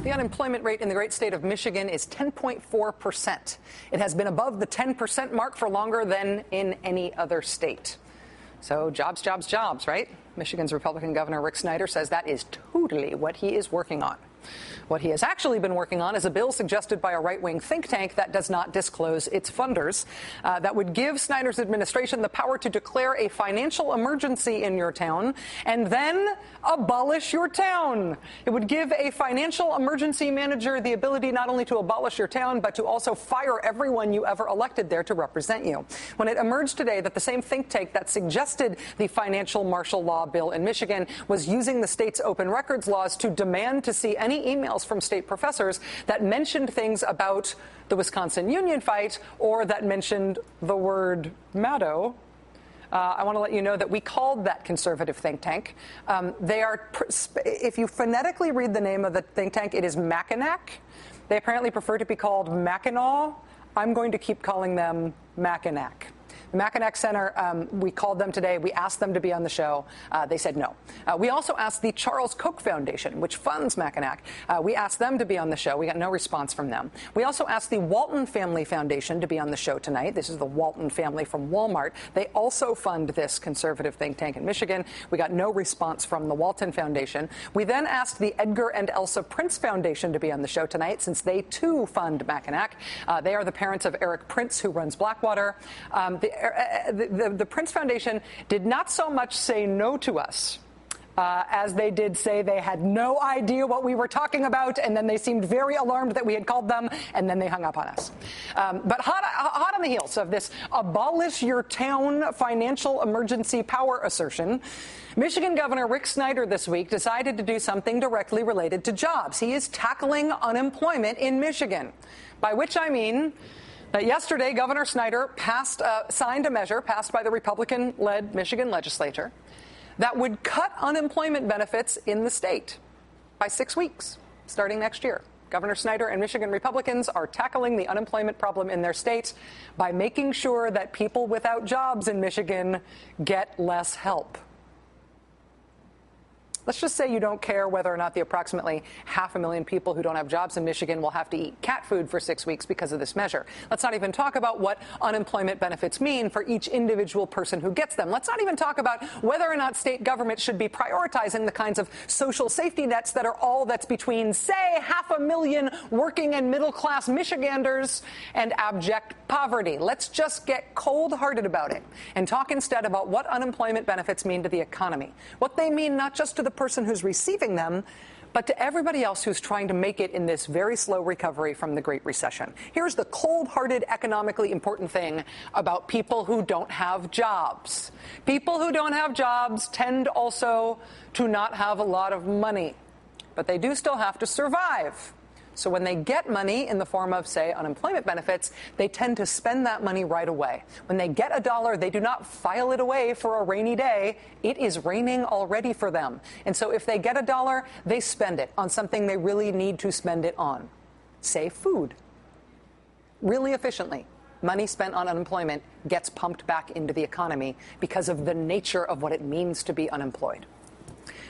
The unemployment rate in the great state of Michigan is 10.4%. It has been above the 10% mark for longer than in any other state. So jobs, jobs, jobs, right? Michigan's Republican Governor Rick Snyder says that is totally what he is working on. What he has actually been working on is a bill suggested by a right-wing think tank that does not disclose its funders that would give Snyder's administration the power to declare a financial emergency in your town and then abolish your town. It would give a financial emergency manager the ability not only to abolish your town, but to also fire everyone you ever elected there to represent you. When it emerged today that the same think tank that suggested the financial martial law bill in Michigan was using the state's open records laws to demand to see any emails from state professors that mentioned things about the Wisconsin union fight or that mentioned the word Maddow, I want to let you know that we called that conservative think tank. They are, if you phonetically read the name of the think tank, it is Mackinac. They apparently prefer to be called Mackinac. I'm going to keep calling them Mackinac. The Mackinac Center, we called them today. We asked them to be on the show. They said no. We also asked the Charles Koch Foundation, which funds Mackinac. We asked them to be on the show. We got no response from them. We also asked the Walton Family Foundation to be on the show tonight. This is the Walton family from Walmart. They also fund this conservative think tank in Michigan. We got no response from the Walton Foundation. We then asked the Edgar and Elsa Prince Foundation to be on the show tonight, since they too fund Mackinac. They are the parents of Eric Prince, who runs Blackwater. The Prince Foundation did not so much say no to us as they did say they had no idea what we were talking about, and then they seemed very alarmed that we had called them, and then they hung up on us. But hot on the heels of this abolish your town financial emergency power assertion, Michigan Governor Rick Snyder this week decided to do something directly related to jobs. He is tackling unemployment in Michigan, by which I mean yesterday, Governor Snyder signed a measure passed by the Republican-led Michigan legislature that would cut unemployment benefits in the state by 6 weeks, starting next year. Governor Snyder and Michigan Republicans are tackling the unemployment problem in their state by making sure that people without jobs in Michigan get less help. Let's just say you don't care whether or not the approximately 500,000 people who don't have jobs in Michigan will have to eat cat food for 6 weeks because of this measure. Let's not even talk about what unemployment benefits mean for each individual person who gets them. Let's not even talk about whether or not state government should be prioritizing the kinds of social safety nets that are all that's between, say, 500,000 working and middle-class Michiganders and abject poverty. Let's just get cold-hearted about it and talk instead about what unemployment benefits mean to the economy, what they mean not just to the person who's receiving them, but to everybody else who's trying to make it in this very slow recovery from the Great Recession. Here's the cold-hearted, economically important thing about people who don't have jobs. People who don't have jobs tend also to not have a lot of money, but they do still have to survive. So when they get money in the form of, say, unemployment benefits, they tend to spend that money right away. When they get $1, they do not file it away for a rainy day. It is raining already for them. And so if they get $1, they spend it on something they really need to spend it on, say food. Really efficiently, money spent on unemployment gets pumped back into the economy because of the nature of what it means to be unemployed.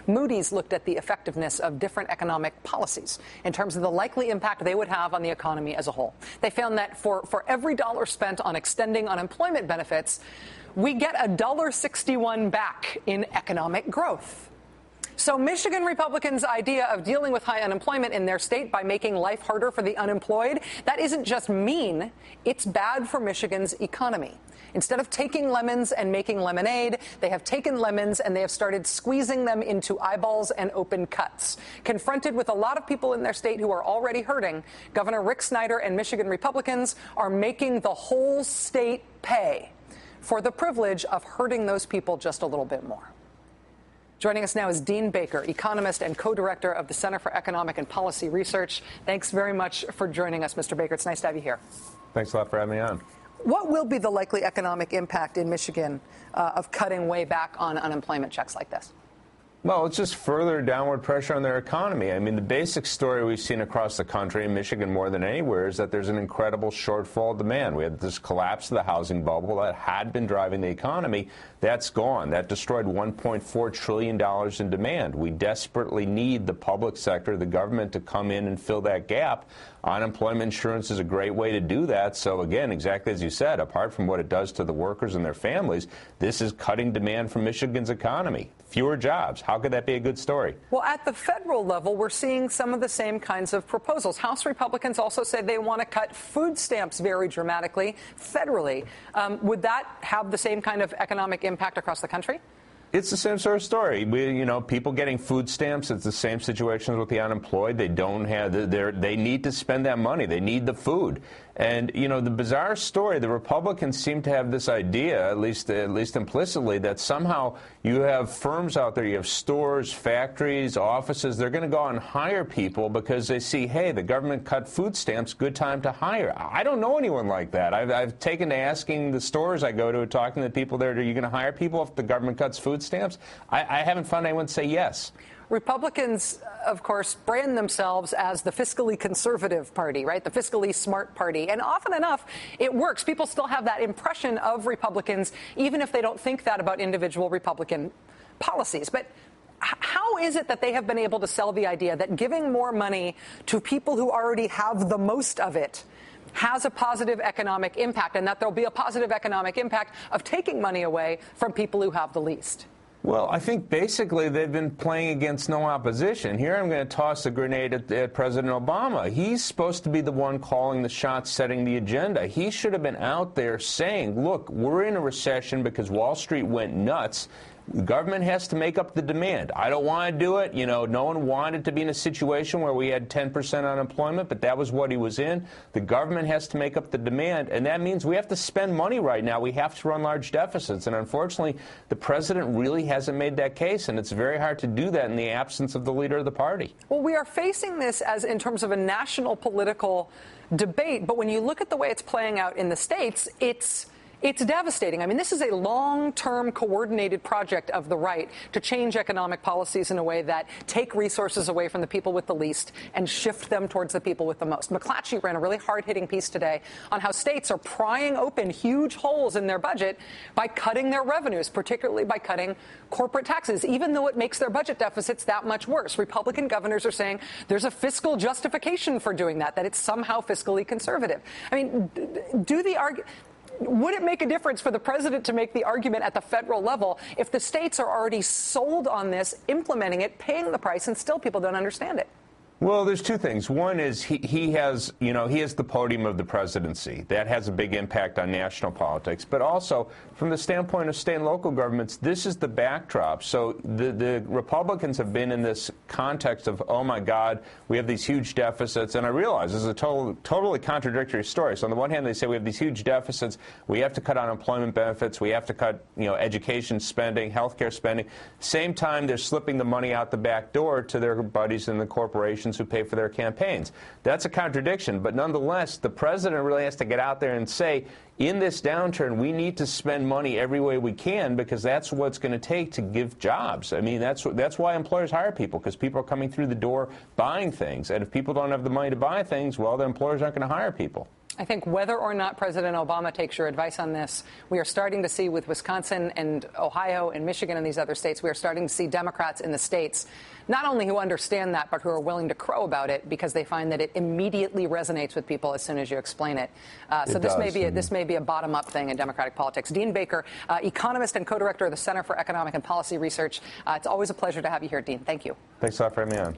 Moody's looked at the effectiveness of different economic policies in terms of the likely impact they would have on the economy as a whole. They found that for every dollar spent on extending unemployment benefits, we get $1.61 back in economic growth. So Michigan Republicans' idea of dealing with high unemployment in their state by making life harder for the unemployed, that isn't just mean, it's bad for Michigan's economy. Instead of taking lemons and making lemonade, they have taken lemons and they have started squeezing them into eyeballs and open cuts. Confronted with a lot of people in their state who are already hurting, Governor Rick Snyder and Michigan Republicans are making the whole state pay for the privilege of hurting those people just a little bit more. Joining us now is Dean Baker, economist and co-director of the Center for Economic and Policy Research. Thanks very much for joining us, Mr. Baker. It's nice to have you here. Thanks a lot for having me on. What will be the likely economic impact in Michigan of cutting way back on unemployment checks like this? Well, it's just further downward pressure on their economy. I mean, the basic story we've seen across the country, in Michigan more than anywhere, is that there's an incredible shortfall of demand. We had this collapse of the housing bubble that had been driving the economy. That's gone. That destroyed $1.4 trillion in demand. We desperately need the public sector, the government, to come in and fill that gap. Unemployment insurance is a great way to do that. So, again, exactly as you said, apart from what it does to the workers and their families, this is cutting demand from Michigan's economy. Fewer jobs. How could that be a good story? Well, at the federal level, we're seeing some of the same kinds of proposals. House Republicans also said they want to cut food stamps very dramatically federally. Would that have the same kind of economic impact across the country? It's the same sort of story. People getting food stamps, it's the same situation with the unemployed. They don't have, they need to spend that money. They need the food. And, the bizarre story, the Republicans seem to have this idea, at least implicitly, that somehow you have firms out there, you have stores, factories, offices, they're going to go out and hire people because they see, hey, the government cut food stamps, good time to hire. I don't know anyone like that. I've taken to asking the stores I go to, talking to the people there, are you going to hire people if the government cuts food stamps? I haven't found anyone say yes. Republicans, of course, brand themselves as the fiscally conservative party, right? The fiscally smart party. And often enough, it works. People still have that impression of Republicans, even if they don't think that about individual Republican policies. But how is it that they have been able to sell the idea that giving more money to people who already have the most of it has a positive economic impact, and that there'll be a positive economic impact of taking money away from people who have the least? Well, I think basically they've been playing against no opposition. Here I'm going to toss a grenade at President Obama. He's supposed to be the one calling the shots, setting the agenda. He should have been out there saying, look, we're in a recession because Wall Street went nuts. The government has to make up the demand. I don't want to do it. No one wanted to be in a situation where we had 10% unemployment, but that was what he was in. The government has to make up the demand, and that means we have to spend money right now. We have to run large deficits, and unfortunately, the president really hasn't made that case, and it's very hard to do that in the absence of the leader of the party. Well, we are facing this as in terms of a national political debate, but when you look at the way it's playing out in the states, it's devastating. I mean, this is a long-term coordinated project of the right to change economic policies in a way that take resources away from the people with the least and shift them towards the people with the most. McClatchy ran a really hard-hitting piece today on how states are prying open huge holes in their budget by cutting their revenues, particularly by cutting corporate taxes, even though it makes their budget deficits that much worse. Republican governors are saying there's a fiscal justification for doing that it's somehow fiscally conservative. I mean, would it make a difference for the president to make the argument at the federal level if the states are already sold on this, implementing it, paying the price, and still people don't understand it? Well, there's two things. One is he has the podium of the presidency. That has a big impact on national politics. But also, from the standpoint of state and local governments, this is the backdrop. So the Republicans have been in this context of, oh, my God, we have these huge deficits. And I realize this is a totally contradictory story. So on the one hand, they say we have these huge deficits. We have to cut unemployment benefits. We have to cut, education spending, health care spending. Same time, they're slipping the money out the back door to their buddies in the corporations who pay for their campaigns. That's a contradiction, but nonetheless, the president really has to get out there and say, in this downturn, we need to spend money every way we can because that's what it's going to take to give jobs. I mean, that's why employers hire people, because people are coming through the door buying things. And if people don't have the money to buy things, well, the employers aren't going to hire people. I think whether or not President Obama takes your advice on this, we are starting to see with Wisconsin and Ohio and Michigan and these other states, we are starting to see Democrats in the states not only who understand that, but who are willing to crow about it because they find that it immediately resonates with people as soon as you explain it. So this may be a bottom-up thing in Democratic politics. Dean Baker, economist and co-director of the Center for Economic and Policy Research. It's always a pleasure to have you here, Dean. Thank you. Thanks a lot for having me on.